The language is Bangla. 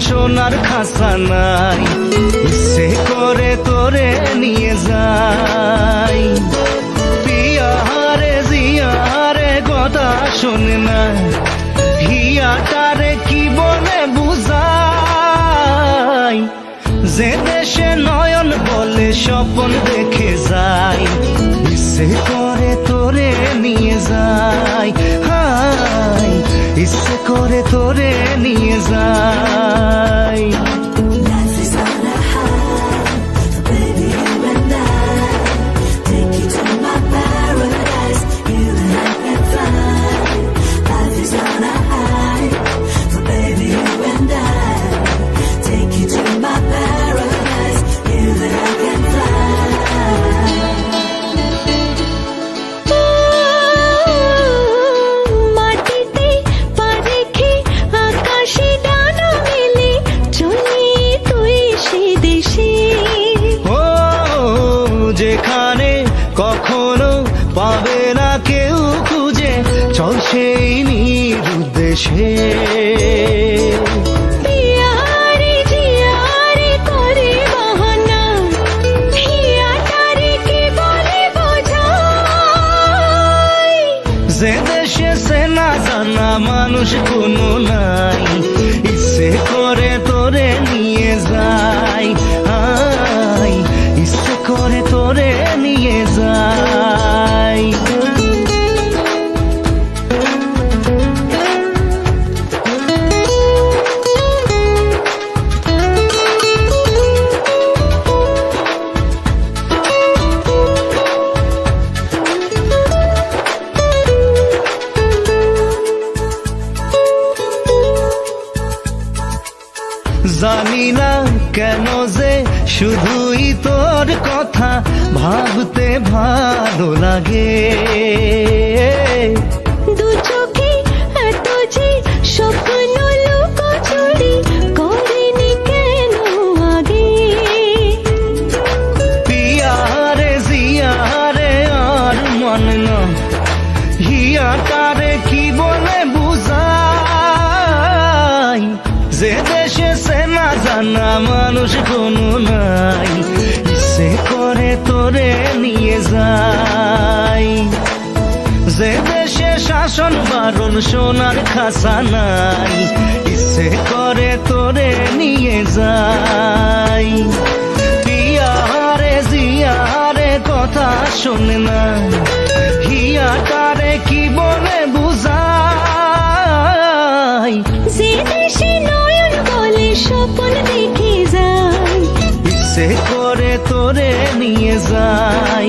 সোনার খাসা নাই, ইচ্ছে করে তোরে নিয়ে যাই। পিয়ারে জিয়ারে কথা শোনে না, হিয়াটারে কি বলে বুঝাই। যে দেশে নয়ন বলে স্বপ্ন দেখে যায়, ইচ্ছে করে তোরে নিয়ে যাই। হাই ইচ্ছে করে তোরে নিয়ে যাই। যেখানে কখনো পাবে না কেউ খুঁজে, চল সেই নিরুদ্দেশে। যে দেশে সে না জানা মানুষ কোনো নাই, ইচ্ছে করে তোরে নিয়ে যাই। ইচ্ছে করে তোরে নিয়ে যাই। জানি না কেন যে শুধুই তোর কথা ভাবতে ভালো লাগে। দু চোখে এত যে স্বপ্ন লুকোচুরি করিনি কেন আগে। পিয়ারে জিয়ারে আর মন না, হিয়াটারে কি বলে বুঝাই। যে দেশে সে না জানা মানুষ কোনো নাই, ইচ্ছে করে তোরে নিয়ে যাই। যে দেশে শাসন বারণ সোনার খাসা নাই, ইচ্ছে করে তোরে নিয়ে যাই। পিয়ারে জিয়ারে কথা শোনে না, হিয়াটারে কি বলে বুঝাই। যে দেশে নয়ন বলে স্বপ্ন দেখে যায়, ইচ্ছে করে তোরে নিয়ে যাই।